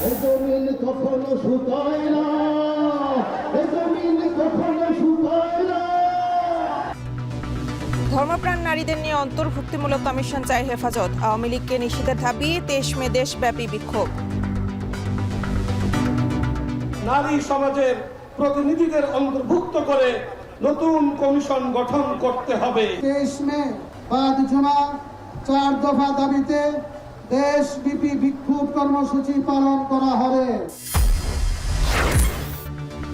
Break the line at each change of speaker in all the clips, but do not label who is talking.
জমিন কখনো শুকায় না, জমিন কখনো শুকায় না।
ধর্মপ্রাণ নারীদের নিয়ে অন্তর্ভুক্তিমূলক কমিশন চায় হেফাজত। আওয়ামী লীগকে নিষিদ্ধের দাবি, 23 মে দেশব্যাপী বিক্ষোভ।
নারী সমাজের প্রতিনিধিদের অন্তর্ভুক্ত করে নতুন কমিশন গঠন করতে হবে।
23 মে বাদ জমা 4 দফা দাবিতে দেশব্যাপী বিক্ষোভ কর্মসূচি পালন করা হবে।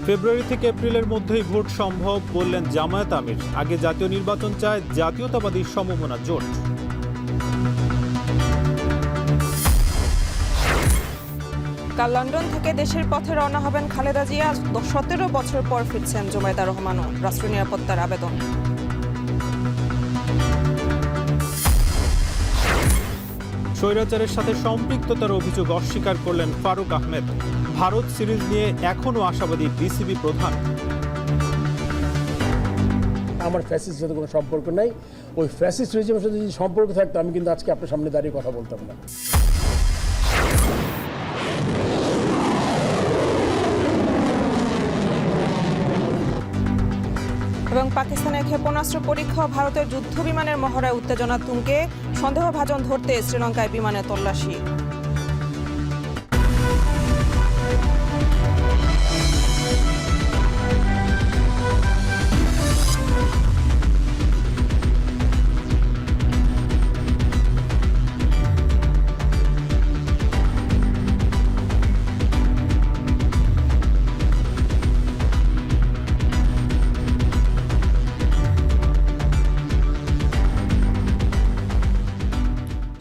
ফেব্রুয়ারি থেকে এপ্রিলের মধ্যেই ভোট সম্ভব বললেন জামায়াত আমির। আগে জাতীয় নির্বাচন চায় জাতীয়তাবাদী সমমনা জোট।
কাল লন্ডন থেকে দেশের পথে রওনা হবেন খালেদা জিয়া। 17 বছর পর ফিরছেন জুবাইদা রহমানও। রাষ্ট্র নিরাপত্তার আবেদন।
স্বৈরাচারের সাথে সম্পৃক্ততার অভিযোগ অস্বীকার করলেন ফারুক আহমেদ। ভারত সিরিজ নিয়ে এখনও আশাবাদী বিসিবি প্রধান।
আমার ফ্যাসিস্টের সাথে কোনো সম্পর্ক নাই। ওই ফ্যাসিস্ট রেজিমের সাথে যদি সম্পর্ক থাকতো আমি কিন্তু আজকে আপনার সামনে দাঁড়িয়ে কথা বলতাম না।
এবং পাকিস্তানের ক্ষেপণাস্ত্র পরীক্ষা, ভারতের যুদ্ধ বিমানের মহড়ায় উত্তেজনা তুঙ্গে। সন্দেহভাজন ধরতে শ্রীলঙ্কায় বিমানে তল্লাশি।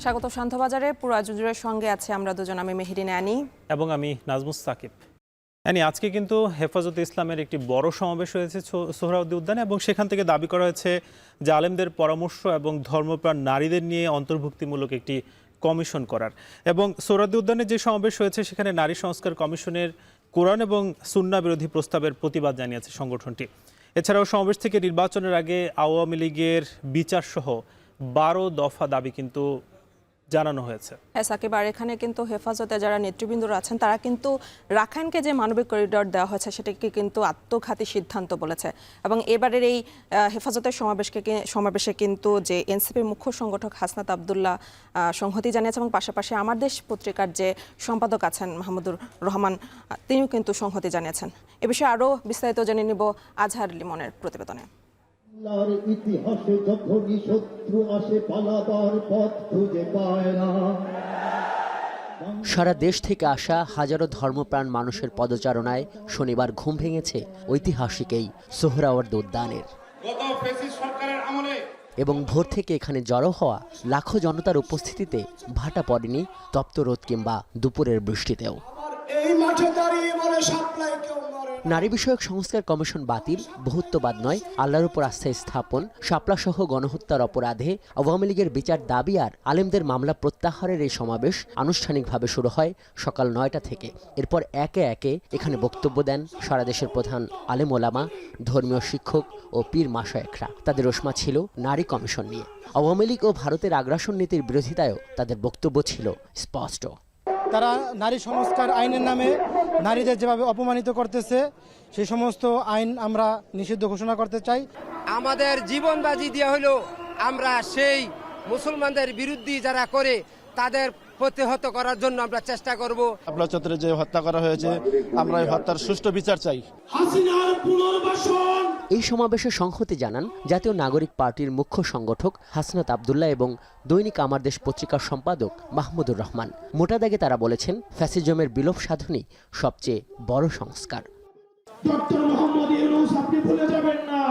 স্বাগত শান্তবাজারে। পুরো আয়োজনের সঙ্গে আছে আমরা দুজন, আমি মেহেরিন আনি
এবং আমি নাজমুস সাকিব। আজকে কিন্তু হেফাজতে ইসলামের একটি বড় সমাবেশ হয়েছে সোহরাওয়ার্দী উদ্যানে, এবং সেখান থেকে দাবি করা হয়েছে যে আলেমদের পরামর্শ এবং ধর্মপ্রাণ নারীদের নিয়ে অন্তর্ভুক্তিমূলক একটি কমিশন করার। এবং সোহরাওয়ার্দী উদ্যানে যে সমাবেশ হয়েছে সেখানে নারী সংস্কার কমিশনের কোরআন এবং সুন্নাহ বিরোধী প্রস্তাবের প্রতিবাদ জানিয়েছে সংগঠনটি। এছাড়াও সমাবেশ থেকে নির্বাচনের আগে আওয়ামী লীগের বিচারসহ 12 দফা দাবি কিন্তু জানানো হয়েছে।
হ্যাঁ সাকিব, আর এখানে কিন্তু হেফাজতে যারা নেতৃবৃন্দরা আছেন তারা কিন্তু রাখাইনকে যে মানবিক করিডর দেওয়া হয়েছে সেটাকে কিন্তু আত্মঘাতী সিদ্ধান্ত বলেছে। এবং এবারের এই হেফাজতের সমাবেশে কিন্তু যে এনসিপির মুখ্য সংগঠক হাসনাত আবদুল্লাহ সংহতি জানিয়েছে, এবং পাশাপাশি আমার দেশ পত্রিকার যে সম্পাদক আছেন মাহমুদুর রহমান, তিনিও কিন্তু সংহতি জানিয়েছেন। এ বিষয়ে আরও বিস্তারিত জেনে নিব আজহার লিমনের প্রতিবেদনে।
ইতিহাসে যখনই শত্রু আসে পালাবার পথ খুঁজে পায় না।
সারা দেশ থেকে আসা হাজারো ধর্মপ্রাণ মানুষের পদচারণায় শনিবার ঘুম ভেঙেছে ঐতিহাসিক এই সোহরাওয়ার্দী উদ্যানের। এবং ভোর থেকে এখানে জড়ো হওয়া লাখো জনতার উপস্থিতিতে ভাটা পড়েনি তপ্ত রোদ কিংবা দুপুরের বৃষ্টিতেও। নারী বিষয়ক সংস্কার কমিশন বাতিল, বহুত্ববাদ নয়, আল্লাহর উপর আস্থা স্থাপন, শাপলাসহ গণহত্যার অপরাধে আওয়ামী লীগের বিচার দাবি আর আলেমদের মামলা প্রত্যাহারের এই সমাবেশ আনুষ্ঠানিকভাবে শুরু হয় সকাল 9টা থেকে। এরপর একে একে এখানে বক্তব্য দেন সারা দেশের প্রধান আলেম ওলামা, ধর্মীয় শিক্ষক ও পীর মাশায়েখরা। তাদের ওসমা ছিল নারী কমিশন নিয়ে। আওয়ামী লীগ ও ভারতের আগ্রাসন নীতির বিরোধিতায়ও তাদের বক্তব্য ছিল স্পষ্ট।
তারা নারী সংস্কার আইনের নামে নারীদের যেভাবে অপমানিত করতেছে সেই সমস্ত আইন আমরা নিষিদ্ধ ঘোষণা করতে চাই।
আমাদের জীবন বাজি দেওয়া হলো আমরা সেই মুসলমানদের বিরুদ্ধে যারা করে তাদের প্রতিহত করার জন্য আমরা চেষ্টা করব।
আপনার চত্বরে যে হত্যা করা হয়েছে আমরা এই হত্যার সুষ্ঠু বিচার চাই।
হাসিনার পুনর্বাসন।
এই সমাবেশে সংহতি জানান জাতীয় নাগরিক পার্টির মুখ্য সংগঠক হাসনাত আবদুল্লাহ এবং দৈনিক আমার দেশ পত্রিকার সম্পাদক মাহমুদুর রহমান। মোটা দাগে তারা বলেছেন, ফ্যাসিজমের বিলোপ সাধনই সবচেয়ে বড় সংস্কার।
ডক্টর মোহাম্মদ ইউনূস, আপনি ভুলে যাবেন না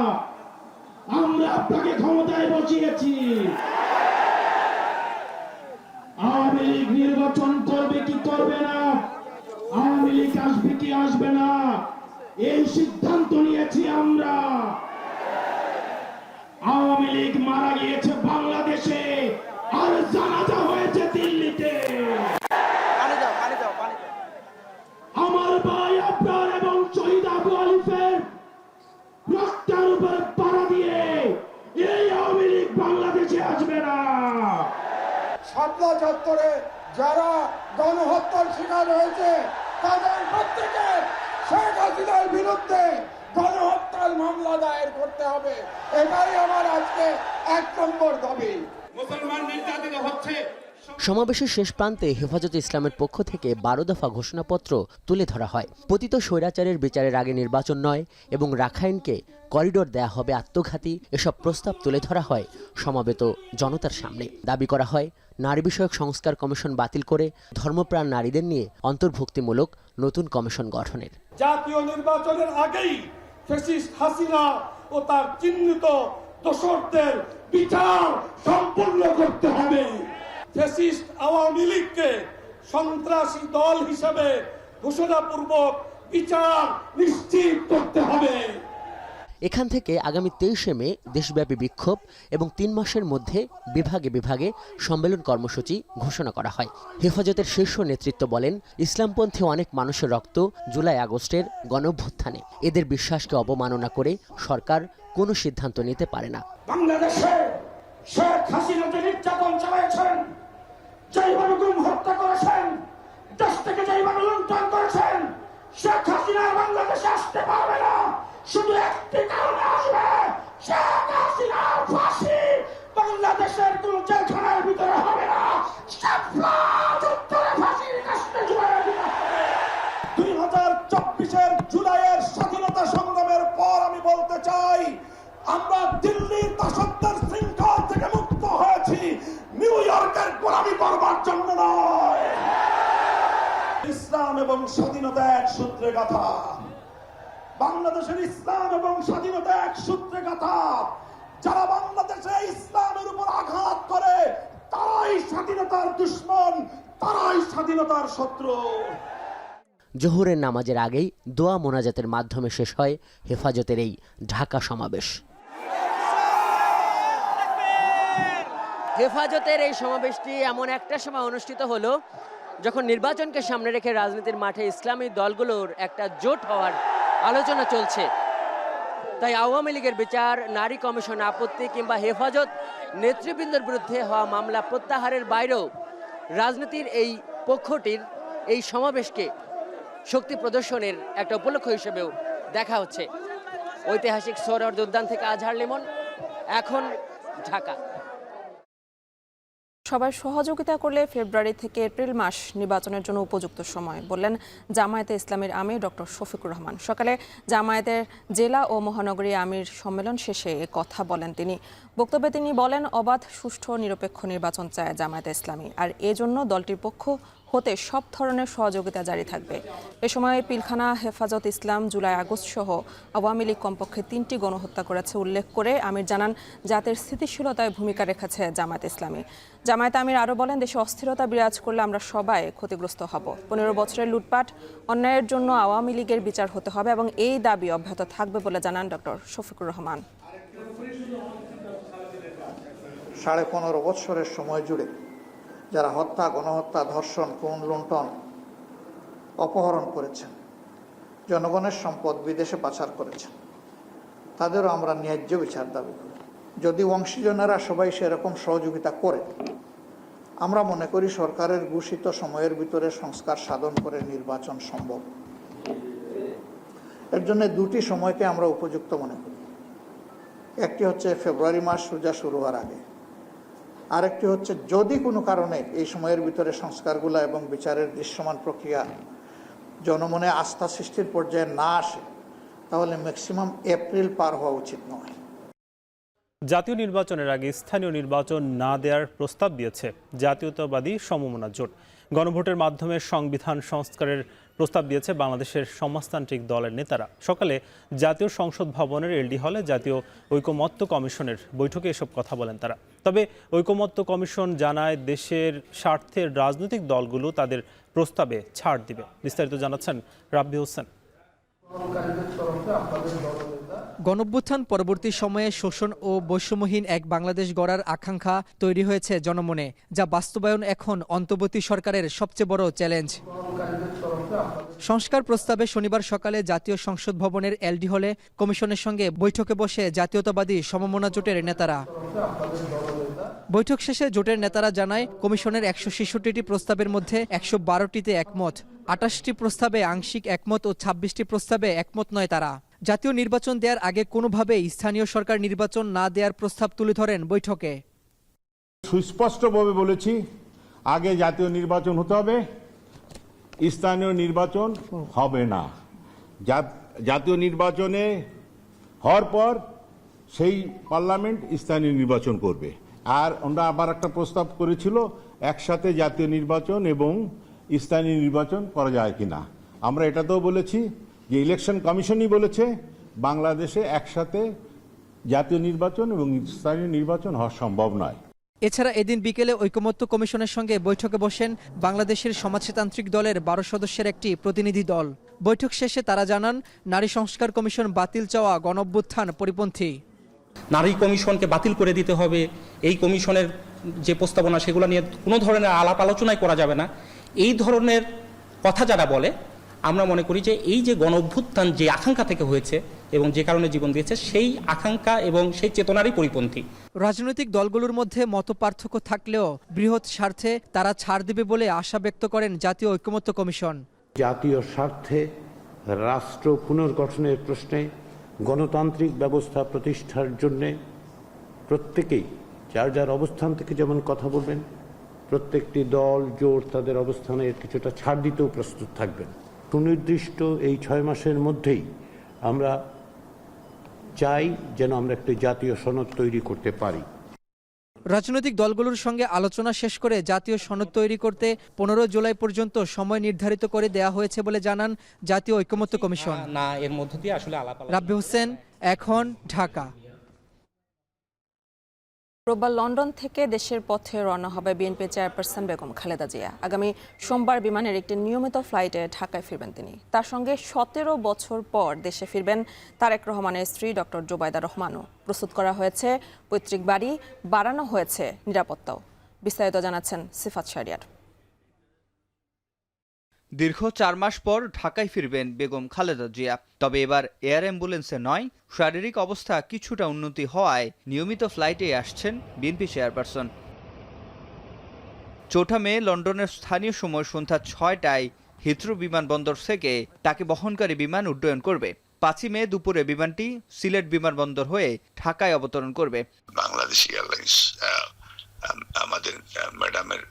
আমরা আপনাকে ক্ষমতায় বসিয়েছি। আওয়ামী লীগ নির্বাচন করবে কি করবে না, আওয়ামী লীগ আসবে কি আসবে না, এই সিদ্ধান্ত নিয়েছি আমরা। আওয়ামী লীগ মারা গিয়েছে বাংলাদেশে আর জানাজা হয়েছে দিল্লিতে। আমার ভাই আপনার এবং শহীদ আবু আলিফের রক্তের উপরে পাড়া দিয়ে এই আওয়ামী লীগ বাংলাদেশে আসবে না।
শাপলা চত্বরে যারা গণহত্যার শিকার হয়েছে তাদের প্রত্যেকে শেখ হাসিনার বিরুদ্ধে গণহত্যার মামলা দায়ের করতে হবে। এটাই আমার আজকে 1 নম্বর দাবি।
মুসলমান নির্যাতিত হচ্ছে।
সমাবেশের শেষ প্রান্তে হেফাজতে ইসলামের পক্ষ থেকে 12 দফা ঘোষণাপত্র তুলে ধরা হয়। পতিত স্বৈরাচারের বিচারের আগে নির্বাচন নয় এবং রাখাইনকে করিডোর দেয়া হবে আত্মঘাতী, এসব প্রস্তাব তুলে ধরা হয় সমাবেত জনতার সামনে। দাবি করা হয় নারী বিষয়ক সংস্কার কমিশন বাতিল করে ধর্মপ্রাণ নারীদের নিয়ে অন্তর্ভুক্তিমূলক নতুন কমিশন গঠনের।
জাতীয় নির্বাচনের আগেই ফ্যাসিস্ট হাসিনা ও তার চিহ্নিত দোষরদের বিচার সম্পূর্ণ করতে হবে। ফ্যাসিস্ট আওয়ামী লীগকে সন্ত্রাসী দল হিসেবে ঘোষণাপূর্বক বিচার নিশ্চিত করতে হবে।
এখান থেকে আগামী 23শে মে দেশব্যাপী বিক্ষোভ এবং 3 মাসের মধ্যে বিভাগে বিভাগে সম্মেলন কর্মসূচি ঘোষণা করা হয়। হেফাজতের শীর্ষ নেতৃত্ব বলেন, ইসলামপন্থী অনেক মানুষের রক্ত জুলাই আগস্টের গণঅভ্যুত্থানে। এদের বিশ্বাসকে অবমাননা করে সরকার কোনো সিদ্ধান্ত নিতে পারে না।
বাংলাদেশে শেখ হাসিনা যে নির্যাতন চালিয়েছেন, যেইভাবে গুম হত্যা করেছেন, দেশ থেকে যেইভাবে লুণ্ঠন করেছেন, শেখ হাসিনা বাংলাদেশে আসতে পারবে না। শুধু একটি কারণে আসবে, শেখ হাসিনার ফাঁসি বাংলাদেশের কোন জেলখানার ভিতরে হবে না। 2024-এর জুলাইয়ের স্বাধীনতা সংগ্রামের পর আমি বলতে চাই, আমরা দিল্লির দাসত্বের শৃঙ্খল থেকে মুক্ত হয়েছি, নিউ ইয়র্কের গোলামি করবার জন্য নয়। ইসলাম এবং স্বাধীনতা এক সূত্রে গাথা। বাংলাদেশের ইসলাম এবং স্বাধীনতা এক সূত্রে গাথা। যারা বাংলাদেশে ইসলামের উপর আঘাত করে তারাই স্বাধীনতার দুশমন, তারাই স্বাধীনতার শত্রু।
জোহরের নামাজের আগেই দোয়া মোনাজাতের মাধ্যমে শেষ হয় হেফাজতের এই ঢাকা সমাবেশ। হেফাজতের এই সমাবেশটি এমন একটা সময় অনুষ্ঠিত হলো যখন নির্বাচনকে সামনে রেখে রাজনীতির মাঠে ইসলামী দলগুলোর একটা জোট হওয়ার আলোচনা চলছে। তাই আওয়ামী লীগের বিচার, নারী কমিশন আপত্তি কিংবা হেফাজত নেতৃবৃন্দের বিরুদ্ধে হওয়া মামলা প্রত্যাহারের বাইরেও রাজনীতির এই পক্ষটির এই সমাবেশকে শক্তি প্রদর্শনের একটা উপলক্ষ হিসেবেও দেখা হচ্ছে। ঐতিহাসিক সোহরাওয়ার্দী উদ্যান থেকে আজহার লিমন, এখন ঢাকা।
সবাই সহযোগিতা করলে ফেব্রুয়ারি থেকে এপ্রিল মাস নির্বাচনের জন্য উপযুক্ত সময় বললেন জামায়াতে ইসলামীর আমির ডক্টর শফিকুর রহমান। সকালে জামায়াতের জেলা ও মহানগরী আমির সম্মেলন শেষে এ কথা বলেন তিনি। বক্তব্যে তিনি বলেন, অবাধ, সুষ্ঠু, নিরপেক্ষ নির্বাচন চায় জামায়াতে ইসলামী, আর এজন্য দলটির পক্ষ হতে সব ধরনের সহযোগিতা জারি থাকবে। এ সময় পিলখানা, হেফাজত ইসলাম, জুলাই আগস্ট সহ আওয়ামী লীগ কমপক্ষে 3টি গণহত্যা করেছে উল্লেখ করে আমির জানান, জাতির স্থিতিশীলতায় ভূমিকা রেখেছে জামায়াত ইসলামী। জামায়াত আমির আরও বলেন, দেশে অস্থিরতা বিরাজ করলে আমরা সবাই ক্ষতিগ্রস্ত হব। 15 বছরের লুটপাট, অন্যায়ের জন্য আওয়ামী লীগের বিচার হতে হবে এবং এই দাবি অব্যাহত থাকবে বলে জানান ডক্টর শফিকুর রহমান।
15.5 বছরের সময় জুড়ে যারা হত্যা, গণহত্যা, ধর্ষণ, খুন, লুণ্ঠন, অপহরণ করেছেন, জনগণের সম্পদ বিদেশে পাচার করেছেন, তাদেরও আমরা ন্যায্য বিচার দাবি করি। যদি অংশীজনেরা সবাই সেরকম সহযোগিতা করে, আমরা মনে করি সরকারের ঘোষিত সময়ের ভিতরে সংস্কার সাধন করে নির্বাচন সম্ভব। এর জন্য 2টি সময়কে আমরা উপযুক্ত মনে করি। একটি হচ্ছে ফেব্রুয়ারি মাস রোজা শুরু হওয়ার আগে, আরেকটি হচ্ছে যদি কোনো কারণে এই সময়ের ভিতরে সংস্কারগুলো এবং বিচারের দৃশ্যমান প্রক্রিয়া জনমনে আস্থা সৃষ্টির পর্যায়ে না আসে, তাহলে ম্যাক্সিমাম এপ্রিল পার হওয়া উচিত নয়।
জাতীয় নির্বাচনের আগে স্থানীয় নির্বাচন না দেওয়ার প্রস্তাব দিয়েছে জাতীয়তাবাদী সমমনা জোট। গণভোটের মাধ্যমে সংবিধান সংস্কারের প্রস্তাব দিয়েছে বাংলাদেশের সমাজতান্ত্রিক দলের নেতারা। সকালে জাতীয় সংসদ ভবনের এলডি হলে জাতীয় ঐকমত্য কমিশনের বৈঠকে এসব কথা বলেন তারা। তবে ঐকমত্য কমিশন জানায়, দেশের স্বার্থের রাজনৈতিক দলগুলো তাদের প্রস্তাবে ছাড় দিবে। বিস্তারিত জানাচ্ছেন রাব্বি হোসেন।
গণঅভ্যুত্থান পরবর্তী সময়ে শোষণ ও বৈষম্যহীন এক বাংলাদেশ গড়ার আকাঙ্ক্ষা তৈরি হয়েছে জনমনে, যা বাস্তবায়ন এখন অন্তর্বর্তী সরকারের সবচেয়ে বড় চ্যালেঞ্জ। সংস্কার প্রস্তাবে শনিবার সকালে জাতীয় সংসদ ভবনের এলডি হলে কমিশনের সঙ্গে বৈঠকে বসে জাতীয়তাবাদী সমমনা জোটের নেতারা। বৈঠক শেষে জোটের নেতারা জানায় কমিশনের 166টি প্রস্তাবের মধ্যে 112টিতে একমত, 28টি প্রস্তাবে আংশিক একমত ও 26টি প্রস্তাবে একমত নয় তারা। জাতীয় নির্বাচন দেওয়ার আগে কোনোভাবেই স্থানীয় সরকার নির্বাচন না দেওয়ার প্রস্তাব তুলে ধরেন বৈঠকে।
সুস্পষ্টভাবে বলেছি, আগে জাতীয় নির্বাচন হতে হবে, স্থানীয় নির্বাচন হবে না। জাতীয় নির্বাচনে হওয়ার পর সেই পার্লামেন্ট স্থানীয় নির্বাচন করবে। আর আমরা আবার একটা প্রস্তাব করেছিল একসাথে জাতীয় নির্বাচন এবং স্থানীয় নির্বাচন করা যায় কিনা। আমরা এটাতেও বলেছি যে ইলেকশন কমিশনই বলেছে বাংলাদেশে একসাথে জাতীয় নির্বাচন এবং স্থানীয় নির্বাচন হওয়া সম্ভব নয়।
এছাড়া এদিন বিকেলে ঐকমত্য কমিশনের সঙ্গে বৈঠকে বসেন বাংলাদেশের সমাজতান্ত্রিক দলের 12 সদস্যের একটি প্রতিনিধি দল। বৈঠক শেষে তারা জানান, নারী সংস্কার কমিশন বাতিল চাওয়া গণঅভ্যুত্থান পরিপন্থী।
নারী কমিশনকে বাতিল করে দিতে হবে, এই কমিশনের যে প্রস্তাবনা সেগুলো নিয়ে কোনো ধরনের আলাপ আলোচনাই করা যাবে না, এই ধরনের কথা যারা বলে, আমরা মনে করি যে এই যে গণঅভ্যুত্থান যে আকাঙ্ক্ষা থেকে হয়েছে এবং যে কারণে জীবন দিয়েছে সেই আকাঙ্ক্ষা এবং সেই চেতনারই পরিপন্থী।
রাজনৈতিক দলগুলোর মধ্যে মতপার্থক্য থাকলেও বৃহৎ স্বার্থে তারা ছাড় দেবে বলে আশা ব্যক্ত করেন জাতীয় ঐকমত্য কমিশন।
জাতীয় স্বার্থে রাষ্ট্র পুনর্গঠনের প্রশ্নে গণতান্ত্রিক ব্যবস্থা প্রতিষ্ঠার জন্য প্রত্যেকেই যার যার অবস্থান থেকে যেমন কথা বলবেন, প্রত্যেকটি দল জোট তাদের অবস্থানের কিছুটা ছাড় দিতেও প্রস্তুত থাকবেন। সুনির্দিষ্ট এই 6 মাসের মধ্যেই আমরা চাই যেন আমরা একটি জাতীয় সনদ তৈরি করতে পারি।
রাজনৈতিক দলগুলোর সঙ্গে আলোচনা শেষ করে জাতীয় সনদ তৈরি করতে 15 জুলাই পর্যন্ত সময় নির্ধারিত করে দেয়া হয়েছে বলে জানান জাতীয় ঐকমত্য কমিশন।
এর মধ্য দিয়ে আসলে
রাব্বি হোসেন, এখন, ঢাকা।
রোববার লন্ডন থেকে দেশের পথে রওনা হবে বিএনপি চেয়ারপারসন বেগম খালেদা জিয়া। আগামী সোমবার বিমানের একটি নিয়মিত ফ্লাইটে ঢাকায় ফিরবেন তিনি। তার সঙ্গে 17 বছর পর দেশে ফিরবেন তারেক রহমানের স্ত্রী ডক্টর জোবাইদা রহমানও। প্রস্তুত করা হয়েছে পৈতৃক বাড়ি, বাড়ানো হয়েছে নিরাপত্তাও। বিস্তারিত জানাচ্ছেন সিফাত শাহরিয়ার।
দীর্ঘ 4 মাস পর ঢাকায় ফিরবেন বেগম খালেদা জিয়া। তবে এবার এয়ার অ্যাম্বুলেন্সে নয়, শারীরিক অবস্থা কিছুটা উন্নতি হওয়ায় নিয়মিত ফ্লাইটে আসছেন বিএনপি চেয়ারপারসন। 4 মে লন্ডনের স্থানীয় সময় সন্ধ্যা 6টায় হিথ্রো বিমানবন্দর থেকে তাকে বহনকারী বিমান উড্ডয়ন করবে। 5 মে দুপুরে বিমানটি সিলেট বিমানবন্দর হয়ে ঢাকায় অবতরণ করবে।
বাংলাদেশ এয়ারলাইন্স আমাদের ম্যাডামের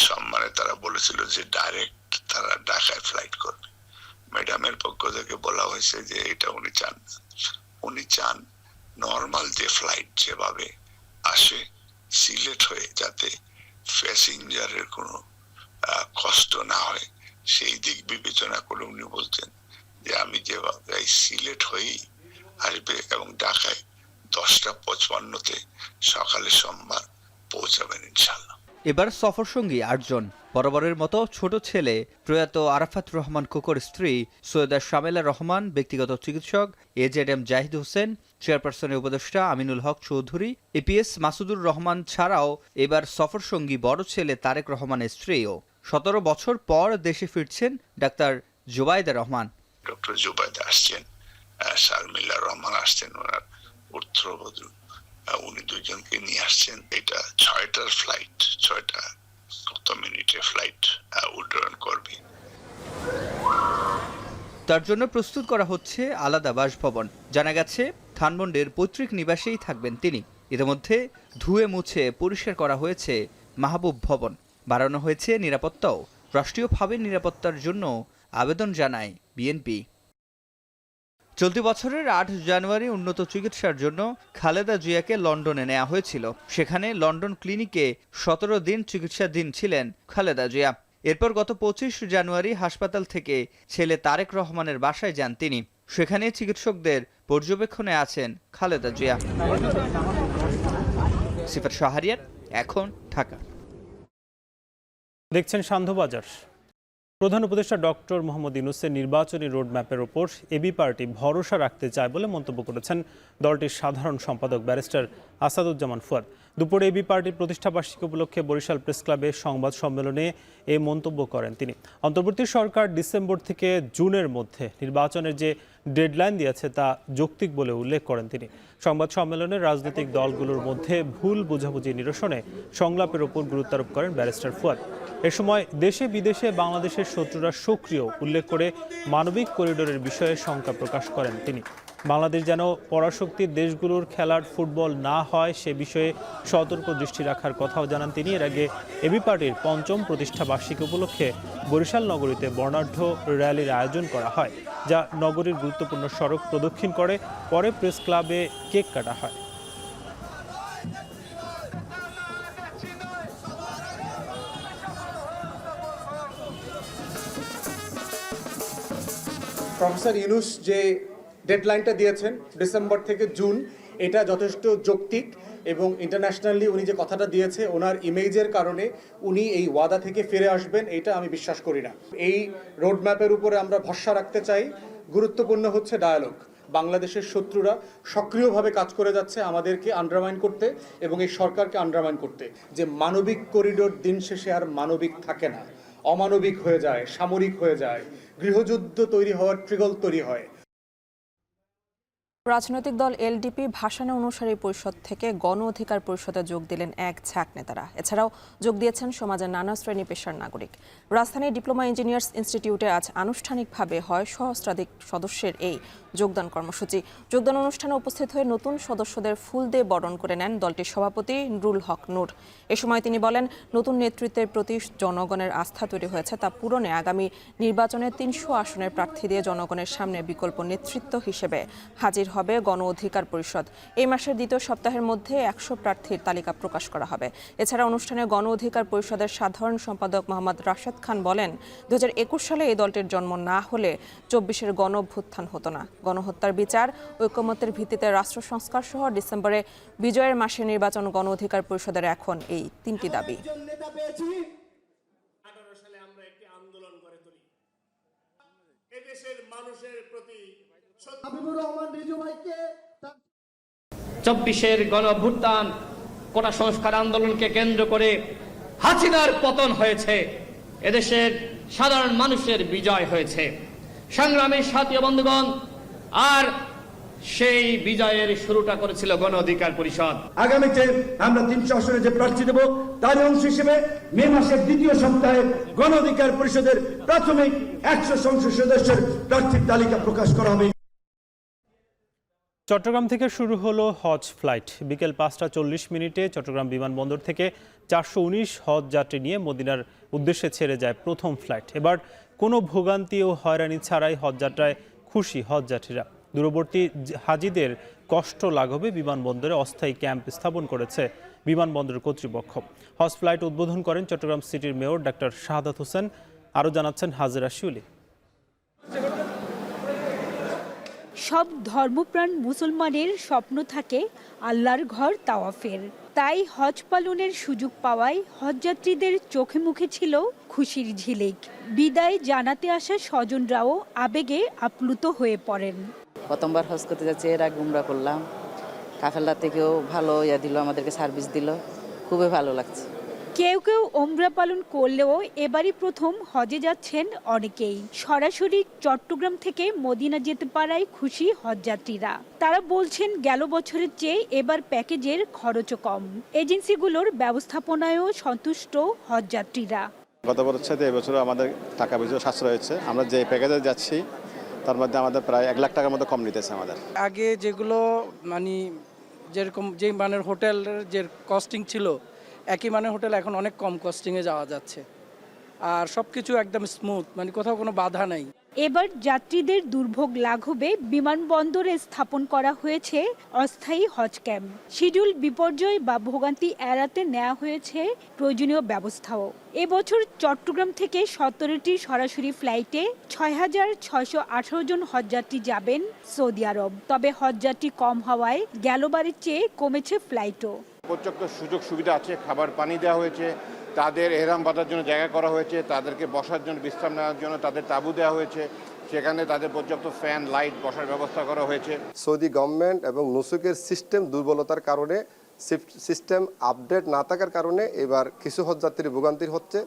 সম্মানে তারা বলেছিল যে ডাইরেক্ট তারা ঢাকায় ফ্লাইট করবে। ম্যাডামের পক্ষ থেকে বলা হয়েছে যে এটা উনি চান নর্মাল যে ফ্লাইট যেভাবে আসে সিলেট হয়ে, যাতে প্যাসেঞ্জারের কোনো কষ্ট না হয়, সেই দিক বিবেচনা করে উনি বলছেন যে আমি যেভাবে সিলেট হয়েই আসবে এবং ঢাকায় 10:55 সকালে সোমবার পৌঁছাবেন ইনশাল্লাহ।
এবার সফর সঙ্গী 8 জন। বরাবরের মতো ছোট ছেলে প্রয়াত আরাফাত রহমান কোকর স্ত্রী সৈয়দা শামেলা রহমান, ব্যক্তিগত চিকিৎসক AZM জাহিদ হোসেন, চেয়ারপারসনের উপদেষ্টা আমিনুল হক চৌধুরী, APS মাসুদুর রহমান ছাড়াও এবার সফর সঙ্গী বড় ছেলে তারেক রহমানের স্ত্রীও। 17 বছর পর দেশে ফিরছেন ডাক্তার জোবাইদা রহমান।
ডক্টর জোবাইদা আসছেন, শারমিলা রহমান আসছেন, ওনার পুত্রবধূ, উনি দুজনকে নিয়ে আসছেন। এটা 6টার ফ্লাইট, 6টা কত মিনিটে ফ্লাইট উড্ডয়ন করবে।
তার জন্য প্রস্তুত করা হচ্ছে আলাদা বাসভবন। জানা গেছে ধানমন্ডির পৈতৃক নিবাসেই থাকবেন তিনি। ইতিমধ্যে ধুয়ে মুছে পরিষ্কার করা হয়েছে মাহবুব ভবন, বাড়ানো হয়েছে নিরাপত্তাও। রাষ্ট্রীয়ভাবে নিরাপত্তার জন্য আবেদন জানায় বিএনপি। চলতি বছরের 8 জানুয়ারি উন্নত চিকিৎসার জন্য খালেদা জিয়াকে লন্ডনে নেওয়া হয়েছিল। সেখানে লন্ডন ক্লিনিকে 17 দিন চিকিৎসাধীন ছিলেন খালেদা জিয়া। এরপর গত 25 জানুয়ারি হাসপাতাল থেকে ছেলে তারেক রহমানের বাসায় যান তিনি। সেখানে চিকিৎসকদের পর্যবেক্ষণে আছেন খালেদা জিয়া। সিফাত শাহরিয়ার, এখন, ঢাকা।
দেখছেন সান্ধ্যবাজার। প্রধান উপদেষ্টা ডক্টর মোহাম্মদ ইউনূসের নির্বাচনী রোডম্যাপের ওপর এবি পার্টি ভরসা রাখতে চায় বলে মন্তব্য করেছেন দলটির সাধারণ সম্পাদক ব্যারিস্টার আসাদুজ্জামান ফুয়াদ। দুপুরে এবি পার্টির প্রতিষ্ঠাবার্ষিকী উপলক্ষে বরিশাল প্রেস ক্লাবে সংবাদ সম্মেলনে এই মন্তব্য করেন তিনি। অন্তর্বর্তী সরকার ডিসেম্বর থেকে জুনের মধ্যে নির্বাচনের যে ডেডলাইন দিয়েছে তা যৌক্তিক বলে উল্লেখ করেন তিনি। সংবাদ সম্মেলনে রাজনৈতিক দলগুলোর মধ্যে ভুল বোঝাবুঝি নিরসনে সংলাপের উপর গুরুত্ব আরোপ করেন ব্যারিস্টার ফুয়াদ। এ সময় দেশে বিদেশে বাংলাদেশের শত্রুরা সক্রিয় উল্লেখ করে মানবিক করিডোরের বিষয়ে শঙ্কা প্রকাশ করেন তিনি। বাংলাদেশ যেন পরাশক্তির দেশগুলোর খেলার ফুটবল না হয় সে বিষয়ে সতর্ক দৃষ্টি রাখার কথাও জানান তিনি। এর আগে এবি পার্টির ৫ম প্রতিষ্ঠা বার্ষিকী উপলক্ষে বরিশাল নগরীতে বর্ণাঢ্য র্যালির আয়োজন করা হয়, যা নগরীর গুরুত্বপূর্ণ সড়ক প্রদক্ষিণ করে পরে প্রেস ক্লাবে কেক কাটা হয়।
প্রফেসর ইউনূস যে ডেডলাইনটা দিয়েছেন ডিসেম্বর থেকে জুন, এটা যথেষ্ট যৌক্তিক এবং ইন্টারন্যাশনালি উনি যে কথাটা দিয়েছে ওনার ইমেজের কারণে উনি এই ওয়াদা থেকে ফিরে আসবেন, এটা আমি বিশ্বাস করি না। এই রোডম্যাপের উপরে আমরা ভরসা রাখতে চাই। গুরুত্বপূর্ণ হচ্ছে ডায়ালগ। বাংলাদেশের শত্রুরা সক্রিয়ভাবে কাজ করে যাচ্ছে আমাদেরকে আন্ডারমাইন করতে এবং এই সরকারকে আন্ডারমাইন করতে। যে মানবিক করিডোর দিন শেষে আর মানবিক থাকে না, অমানবিক হয়ে যায়, সামরিক হয়ে যায়, গৃহযুদ্ধ তৈরি হওয়ার ট্রিগল তৈরি হয়।
রাজনৈতিক দল এলডিপি ভাসানী অনুসারী পরিষদ থেকে গণ অধিকার পরিষদে যোগ দিলেন এক ঝাঁক নেতারা। এছাড়াও যোগ দিয়েছেন সমাজের নানা শ্রেণী পেশার নাগরিক। রাজধানীর ডিপ্লোমা ইঞ্জিনিয়ার্স ইনস্টিটিউটে আজ আনুষ্ঠানিকভাবে হয় সহস্রাধিক সদস্যের এই যোগদান কর্মসূচি। যোগদান অনুষ্ঠানে উপস্থিত হয়ে নতুন সদস্যদের ফুল দিয়ে বরণ করে নেন দলটির সভাপতি নুরুল হক নূর। এ সময় তিনি বলেন, নতুন নেতৃত্বের প্রতি জনগণের আস্থা তৈরি হয়েছে, তা পূরণে আগামী নির্বাচনে 300 আসনের প্রার্থী দিয়ে জনগণের সামনে বিকল্প নেতৃত্ব হিসেবে হাজির হবে গণ অধিকার পরিষদ। এই মাসের দ্বিতীয় সপ্তাহের মধ্যে 100 প্রার্থীর তালিকা প্রকাশ করা হবে। এছাড়া অনুষ্ঠানে গণ অধিকার পরিষদের সাধারণ সম্পাদক মোহাম্মদ রাশেদ খান বলেন, 2021 সালে এই দলটির জন্ম না হলে 24-এর গণ অভ্যুত্থান হতো না। গণহত্যার বিচার, ঐকমত্যের ভিত্তিতে রাষ্ট্র সংস্কার সহ ডিসেম্বরে বিজয়ের মাসে নির্বাচন গণ অধিকার পরিষদের এখন এই 3টি দাবি।
চব্বিশের গণ অভ্যুত্থান, কোটা সংস্কার আন্দোলনকে কেন্দ্র করে হাসিনার পতন হয়েছে, এদেশের সাধারণ মানুষের বিজয় হয়েছে। সংগ্রামের সাথী বন্ধুগণ, আর সেই বিজয়ের শুরুটা করেছিল গণ অধিকার পরিষদ।
আগামীতে আমরা 300 আসনে যে প্রার্থী দেব তার অংশ হিসেবে মে মাসের দ্বিতীয় সপ্তাহে গণ অধিকার পরিষদের প্রাথমিক 100 সংসদ সদস্যের প্রার্থীর তালিকা প্রকাশ করা হবে।
চট্টগ্রাম থেকে শুরু হলো হজ ফ্লাইট। বিকেল 5টা 40 চট্টগ্রাম বিমানবন্দর থেকে 419 হজ যাত্রী নিয়ে মদিনার উদ্দেশ্যে ছেড়ে যায় প্রথম ফ্লাইট। এবার কোনো ভোগান্তি ও হয়রানি ছাড়াই হজ যাত্রায় খুশি হজ যাত্রীরা। দূরবর্তী হাজিদের কষ্ট লাঘবে বিমানবন্দরে অস্থায়ী ক্যাম্প স্থাপন করেছে বিমানবন্দর কর্তৃপক্ষ। হজ ফ্লাইট উদ্বোধন করেন চট্টগ্রাম সিটির মেয়র ডাক্তার শাহাদাত হোসেন। আরও জানাচ্ছেন হাজেরা শিউলি।
সব ধর্মপ্রাণ মুসলমানের স্বপ্ন থাকে আল্লাহর ঘর তাওয়াফের। তাই হজ পালনের সুযোগ পাওয়ায় হজযাত্রীদের চোখে মুখে ছিল খুশির ঝিলিক। বিদায় জানাতে আসা স্বজনরাও আবেগে আপ্লুত হয়ে পড়েন।
প্রথমবার হজ করতে যাচ্ছি, এর আগে উমরা করলাম। কাফেলা থেকেও ভালো দিল, আমাদেরকে সার্ভিস দিল, খুবই ভালো লাগছে।
কেউ কেউ ওমরা পালন করলেও এবারই প্রথম হজে যাচ্ছেন অনেকেই। সরাসরি চট্টগ্রাম থেকে মদিনা যেতে পারায় খুশি হজযাত্রীরা। তারা বলছেন, গেল বছরের চেয়ে এবার প্যাকেজের খরচও কম। এজেন্সিগুলোর ব্যবস্থাপনায়ও সন্তুষ্ট হজযাত্রীরা।
গত বছরের সাথে এবছর আমাদের টাকা পয়সা সাশ্রয় হয়েছে। আমরা যে প্যাকেজে যাচ্ছি তার মধ্যে আমাদের প্রায় 1 লাখ টাকার মতো কম নিতেছে আমাদের।
আগে যেগুলো মানে যেরকম যে মানের হোটেলের যে কস্টিং ছিল, একই মানের হোটেল এখন অনেক কম কস্টিংয়ে যাওয়া যাচ্ছে। আর সবকিছু একদম স্মুথ, মানে কোথাও কোনো বাধা নাই।
এবার যাত্রীদের দুর্ভোগ লাঘবে বিমানবন্দরে স্থাপন করা হয়েছে অস্থায়ী হজ ক্যাম্প। শিডিউল বিপর্যয় বা ভোগান্তি এড়াতে নেওয়া হয়েছে প্রয়োজনীয় ব্যবস্থাও। এবছর চট্টগ্রাম থেকে 17টি সরাসরি ফ্লাইটে 6,618 জন হজযাত্রী যাবেন সৌদি আরব। তবে হজযাত্রী কম হওয়ায় গেলবারের চেয়ে কমেছে ফ্লাইটও।
পর্যাপ্ত সুযোগ সুবিধা আছে, খাবার পানি দেওয়া হয়েছে, তাদের এহরাম বাঁধার জন্য জায়গা করা হয়েছে, তাদেরকে বসার জন্য বিশ্রাম নেওয়ার জন্য তাদের তাঁবু দেওয়া হয়েছে, সেখানে তাদের পর্যাপ্ত ফ্যান লাইট বসার ব্যবস্থা করা হয়েছে।
সৌদি গভর্নমেন্ট এবং নুসুকের সিস্টেম দুর্বলতার কারণে
সিস্টেম আপডেট না থাকার কারণে এবার কিছু হজযাত্রী ভোগান্তির হচ্ছে।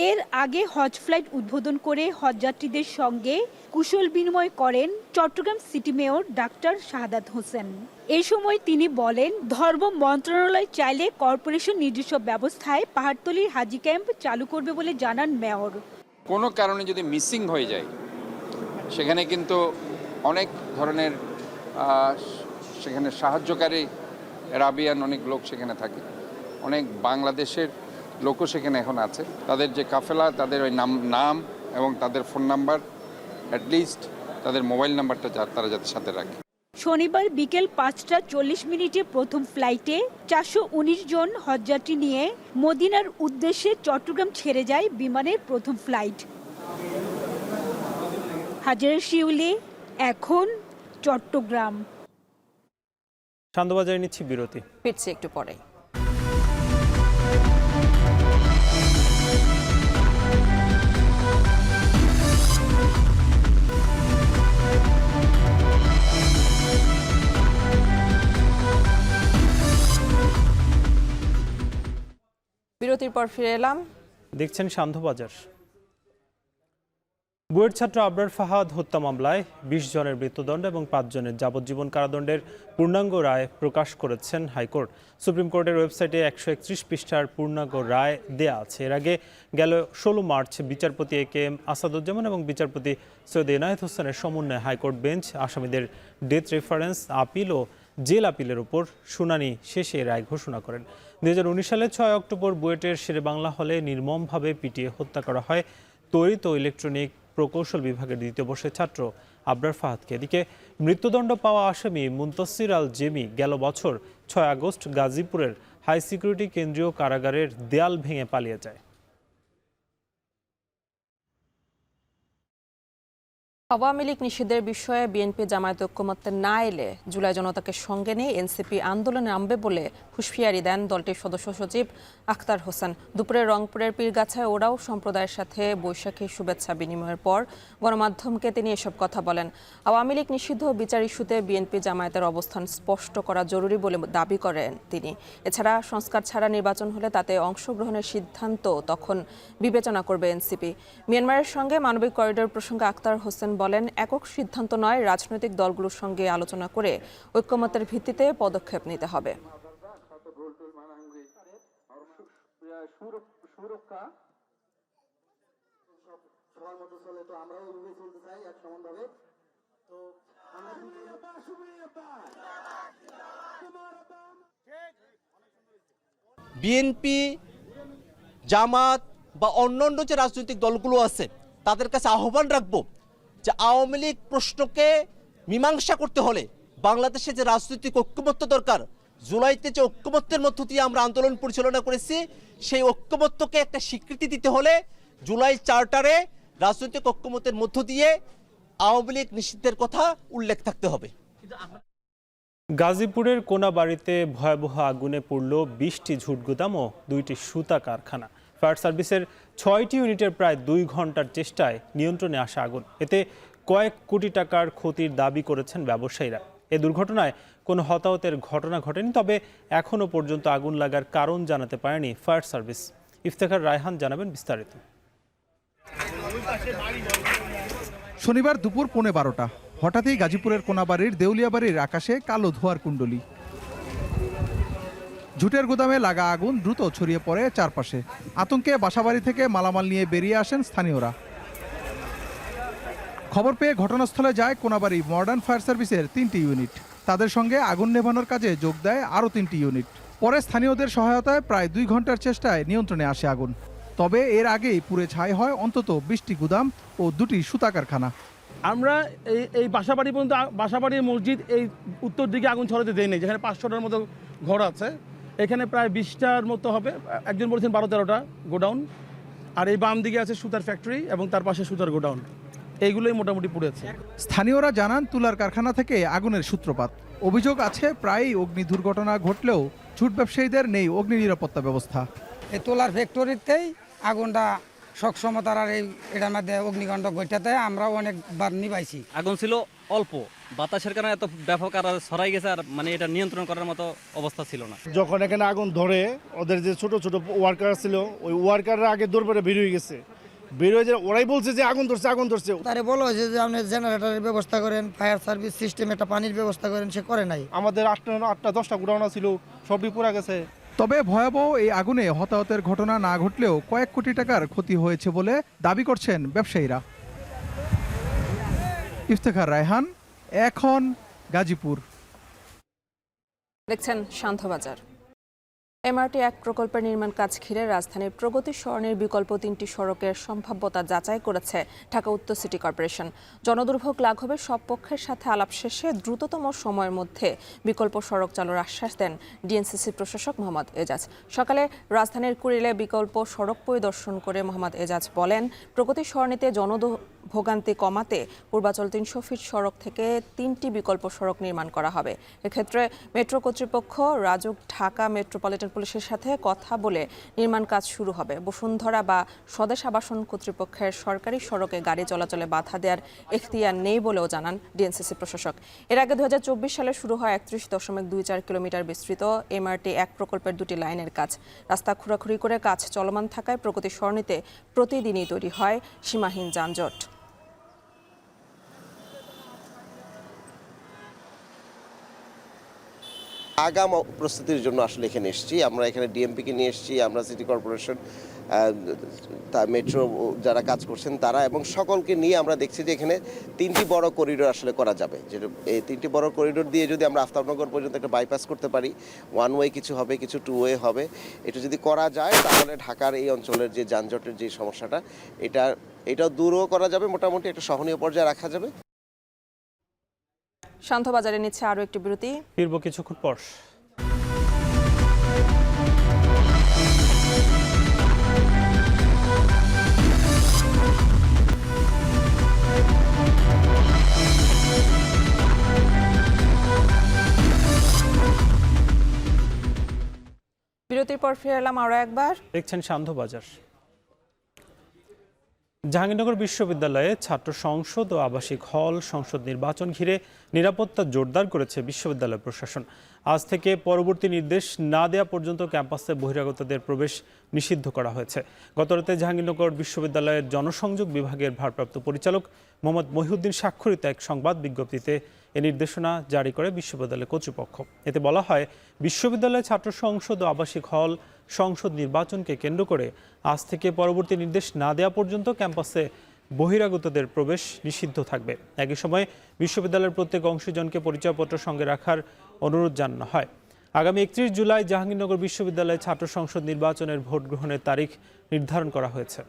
এর আগে হজ ফ্লাইট উদ্বোধন করে হজযাত্রীদের সঙ্গে কুশল বিনিময় করেন Chittagong city mayor doctor Shahadat Hossain. এই সময় তিনি বলেন, ধর্ম মন্ত্রণালয় চাইলে কর্পোরেশন নিজস্ব ব্যবস্থায় পাহাড়তলীর হাজি ক্যাম্প চালু করবে বলে জানান মেয়র।
কোনো কারণে যদি মিসিং হয়ে যায় সেখানে কিন্তু অনেক ধরনের সেখানে সাহায্যকারী রাবিয়ান অনেক লোক সেখানে থাকে, অনেক বাংলাদেশের লোকও সেখানে এখন আছে। তাদের যে কাফেলা, তাদের ওই নাম এবং তাদের ফোন নাম্বার, অ্যাটলিস্ট তাদের মোবাইল নাম্বারটা তারা যাতে সাথে রাখে।
শনিবার বিকেল 5:40 প্রথম ফ্লাইটে 419 জন হজযাত্রী নিয়ে মদিনার উদ্দেশ্যে চট্টগ্রাম ছেড়ে যায় বিমানের প্রথম ফ্লাইট। হাজারের শিউলি, এখন চট্টগ্রাম।
সান্ধ্যবাজারে নিচ্ছি বিরতি,
ফিরছি একটু পরে। বিরতির পর ফিরে এলাম,
দেখছেন সান্ধ্যবাজার। বুয়েট ছাত্র আবরার ফাহাদ হত্যা মামলায় 20 জনের মৃত্যুদণ্ড এবং 5 জনের যাবজ্জীবন কারাদণ্ডের পূর্ণাঙ্গ রায় প্রকাশ করেছেন হাইকোর্ট। সুপ্রিম কোর্টের ওয়েবসাইটে 131 পৃষ্ঠার পূর্ণাঙ্গ রায় দেয়া আছে। এর আগে গেল 16 মার্চ বিচারপতি AKM আসাদুজ্জামান এবং বিচারপতি সৈয়দ এনায়েত হোসেনের সমন্বয়ে হাইকোর্ট বেঞ্চ আসামিদের ডেথ রেফারেন্স, আপিল ও জেল আপিলের উপর শুনানি শেষে রায় ঘোষণা করেন। 2019 সালে 6 অক্টোবর বুয়েটের শেরেবাংলা হলে নির্মমভাবে পিটিয়ে হত্যা করা হয় তড়িৎ ও ইলেকট্রনিক প্রকৌশল বিভাগের দ্বিতীয় বর্ষের ছাত্র আবরার ফাহাদকে। এদিকে মৃত্যুদণ্ড পাওয়া আসামি মুনতাসির আল জেমি গেল বছর 6 আগস্ট গাজীপুরের হাই সিকিউরিটি কেন্দ্রীয় কারাগারের দেয়াল ভেঙে পালিয়ে যায়।
আওয়ামী লীগ নিষিদ্ধের বিষয়ে বিএনপি জামায়াত ঐক্যমত্যে না এলে জুলাই জনতাকে সঙ্গে নিয়ে এনসিপি আন্দোলনে নামবে বলে হুঁশিয়ারি দেন দলটির সদস্য সচিব আখতার হোসেন। দুপুরে রংপুরের পীরগাছায় ওরাও সম্প্রদায়ের সাথে বৈশাখী শুভেচ্ছা বিনিময়ের পর গণমাধ্যমকে তিনি এসব কথা বলেন। আওয়ামী লীগ নিষিদ্ধ বিচার ইস্যুতে বিএনপি জামায়াতের অবস্থান স্পষ্ট করা জরুরি বলে দাবি করেন তিনি। এছাড়া সংস্কার ছাড়া নির্বাচন হলে তাতে অংশগ্রহণের সিদ্ধান্ত তখন বিবেচনা করবে এনসিপি। মিয়ানমারের সঙ্গে মানবিক করিডোর প্রসঙ্গে আখতার হোসেন বলেন, একক সিদ্ধান্ত নয়, রাজনৈতিক দলগুলোর সঙ্গে আলোচনা করে ঐক্যমতের ভিত্তিতে পদক্ষেপ নিতে হবে।
বিএনপি, জামাত বা অন্যান্য যে রাজনৈতিক দলগুলো আছে তাদের কাছে আহ্বান রাখবো যে আওয়ামী লীগ প্রশ্নকে মীমাংসা করতে হলে বাংলাদেশে যে রাজনৈতিক ঐক্যমত্য দরকার, জুলাইতে যে ঐক্যমত্যের মধ্য দিয়ে আমরা আন্দোলন পরিচালনা করেছি, সেই ঐক্যমত্যকে একটা স্বীকৃতি দিতে হলে জুলাই চার্টারে রাজনৈতিক ঐক্যমত্যের মধ্য দিয়ে আওয়ামী লীগ নিষিদ্ধের কথা উল্লেখ থাকতে হবে।
গাজীপুরের কোনাবাড়িতে ভয়াবহ আগুনে পড়ল 20টি ঝুট গুদাম ও 2টি সুতা কারখানা। ফায়ার সার্ভিসের 6টি ইউনিটের প্রায় 2 ঘন্টার চেষ্টায় নিয়ন্ত্রণে আসা আগুন। এতে কয়েক কোটি টাকার ক্ষতির দাবি করেছেন ব্যবসায়ীরা। এ দুর্ঘটনায় কোনো হতাহতের ঘটনা ঘটেনি, তবে এখনও পর্যন্ত আগুন লাগার কারণ জানাতে পারেনি ফায়ার সার্ভিস। ইফতেখার রায়হান জানাবেন বিস্তারিত।
শনিবার দুপুর 12:15 হঠাৎই গাজীপুরের কোনাবাড়ির দেউলিয়াবাড়ির আকাশে কালো ধোঁয়ার কুণ্ডলী। ঝুটের গুদামে লাগা আগুন দ্রুত ছড়িয়ে পড়ে চারপাশে। আতঙ্কে বাসাবাড়ি থেকে মালামাল নিয়ে বেরিয়ে আসেন স্থানীয়রা। খবর পেয়ে ঘটনাস্থলে যায় কোনাবাড়ি মডার্ন ফায়ার সার্ভিসের 3টি ইউনিট। তাদের সঙ্গে আগুন নেভানোর কাজে যোগ দেয় আরও 3টি ইউনিট। পরে স্থানীয়দের সহায়তায় প্রায় 2 ঘন্টার চেষ্টায় নিয়ন্ত্রণে আসে আগুন। তবে এর আগেই পুড়ে ছাই হয় অন্তত 20টি গুদাম ও 2টি সুতা কারখানা।
আমরা এই বাসাবাড়ি পর্যন্ত, বাসাবাড়ি মসজিদ এই উত্তর দিকে আগুন ছড়াতে দেয়নি, যেখানে 500টার মতো ঘর আছে, এখানে প্রায় 20টার মতো হবে। একজন বলেছেন 12-13টা গোডাউন। আর এই বাম দিকে আছে সুতার ফ্যাক্টরি এবং তার পাশে সুতার গোডাউন। এইগুলোই মোটামুটি পুড়েছে।
স্থানীয়রা জানান তুলার কারখানা থেকে আগুনের সূত্রপাত। অভিযোগ আছে প্রায়ই অগ্নি দুর্ঘটনা ঘটলেও ঝুট ব্যবসায়ীদের নেই অগ্নি নিরাপত্তা ব্যবস্থা।
এই তুলার ফ্যাক্টরিতেই আগুনটা
সবসময় তারা এই এটার মধ্যে অগ্নিকাণ্ড ঘটাতে আমরা অনেকবার নিবাইছি।
আগুন ছিল অল্প, বাতাসের কারণে এত ব্যাপক আর ছড়াই গেছে, আর মানে এটা নিয়ন্ত্রণ করার মতো অবস্থা ছিল না।
যখন এখানে আগুন ধরে ওদের যে ছোট ছোট ওয়ার্কার ছিল ওই ওয়ার্কাররা আগে দৌড় পরে বের হয়ে গেছে, বের হয়ে ওরাই বলছে যে আগুন ধরছে আগুন ধরছে।
তারে বলা হয়েছে যে আপনি জেনারেটরের ব্যবস্থা করেন, ফায়ার সার্ভিস সিস্টেম একটা পানির ব্যবস্থা করেন, সে করে নাই।
আমাদের 8টা-10টা গোডাউন ছিল, সবই পুরা গেছে।
তবে ভয়াবহ এই আগুনে হতাহতের ঘটনা না ঘটলেও কয়েক কোটি টাকার ক্ষতি হয়েছে বলে দাবি করছেন ব্যবসায়ীরা। ইফতেখার রায়হান, এখন গাজীপুর।
দেখছেন শান্তবাজার। এমআরটি 1 প্রকল্পের নির্মাণ কাজ ঘিরে রাজধানীর প্রগতি সরণির বিকল্প 3টি সড়কের সম্ভাব্যতা যাচাই করেছে ঢাকা উত্তর সিটি কর্পোরেশন। জনদুর্ভোগ লাঘবে সব পক্ষের সাথে আলাপ শেষে দ্রুততম সময়ের মধ্যে বিকল্প সড়ক চালুর আশ্বাস দেন ডিএনসিসি প্রশাসক মোহাম্মদ এজাজ। সকালে রাজধানীর কুড়িলে বিকল্প সড়ক পরিদর্শন করে মোহাম্মদ এজাজ বলেন, প্রগতি সরণিতে ভোগান্তি কমাতে পূর্বাচল 300 ফিট সড়ক থেকে 3টি বিকল্প সড়ক নির্মাণ করা হবে। এক্ষেত্রে মেট্রো কর্তৃপক্ষ, রাজুক, ঢাকা মেট্রোপলিটন পুলিশের সাথে কথা বলে নির্মাণ কাজ শুরু হবে। বসুন্ধরা বা স্বদেশ আবাসন কর্তৃপক্ষের সরকারি সড়কে গাড়ি চলাচলে বাধা দেওয়ার এখতিয়ার নেই বলেও জানান ডিএনসিসি প্রশাসক। এর আগে 2024 সালে শুরু হয় 31.24 কিলোমিটার বিস্তৃত এমআরটি 1 প্রকল্পের 2টি লাইনের কাজ। রাস্তা খোঁড়াখুড়ি করে কাজ চলমান থাকায় প্রগতি সরণিতে প্রতিদিনই তৈরি হয় সীমাহীন যানজট।
আগাম প্রস্তুতির জন্য আসলে এখানে এসেছি। আমরা এখানে ডিএমপিকে নিয়ে এসেছি, আমরা সিটি কর্পোরেশন, মেট্রো যারা কাজ করছেন তারা, এবং সকলকে নিয়ে আমরা দেখছি যে এখানে 3টি বড় করিডোর আসলে করা যাবে। যেটা এই 3টি বড় করিডোর দিয়ে যদি আমরা আফতাবনগর পর্যন্ত একটা বাইপাস করতে পারি, 1 ওয়ে কিছু হবে, কিছু 2 ওয়ে হবে, এটা যদি করা যায় তাহলে ঢাকার এই অঞ্চলের যে যানজটের যে সমস্যাটা এটা দূরও করা যাবে, মোটামুটি একটা সহনীয় পর্যায়ে রাখা যাবে।
শান্তবাজারে নিচ্ছে আরও একটি বিরতি,
ফিরবো কিছুক্ষণ পর।
বিরতির পর ফিরে এলাম আরও একবার।
দেখছেন শান্তবাজার। জাহাঙ্গীরনগর বিশ্ববিদ্যালয়ে ছাত্র সংসদ ও আবাসিক হল সংসদ নির্বাচন ঘিরে নিরাপত্তা জোরদার করেছে বিশ্ববিদ্যালয় প্রশাসন। আজ থেকে পরবর্তী নির্দেশ না দেওয়া পর্যন্ত ক্যাম্পাসে বহিরাগতদের প্রবেশ নিষিদ্ধ করা হয়েছে। গতরাতে জাহাঙ্গীরনগর বিশ্ববিদ্যালয়ের জনসংযোগ বিভাগের ভারপ্রাপ্ত পরিচালক মোহাম্মদ মহিউদ্দিন স্বাক্ষরিত এক সংবাদ বিজ্ঞপ্তিতে এ নির্দেশনা জারি করে বিশ্ববিদ্যালয় কর্তৃপক্ষ। এতে বলা হয়, বিশ্ববিদ্যালয় ছাত্র সংসদ ও আবাসিক হল সংসদ নির্বাচনকে কেন্দ্র করে আজ থেকে পরবর্তী নির্দেশ না দেওয়া পর্যন্ত ক্যাম্পাসে বহিরাগতদের প্রবেশ নিষিদ্ধ থাকবে। একই সময় বিশ্ববিদ্যালয়ের প্রত্যেক অংশীজনকে পরিচয়পত্র সঙ্গে রাখার অনুরোধ জানানো হয়। আগামী 31 জুলাই জাহাঙ্গীরনগর বিশ্ববিদ্যালয়ে ছাত্র সংসদ নির্বাচনের ভোট গ্রহণের তারিখ নির্ধারণ করা হয়েছে।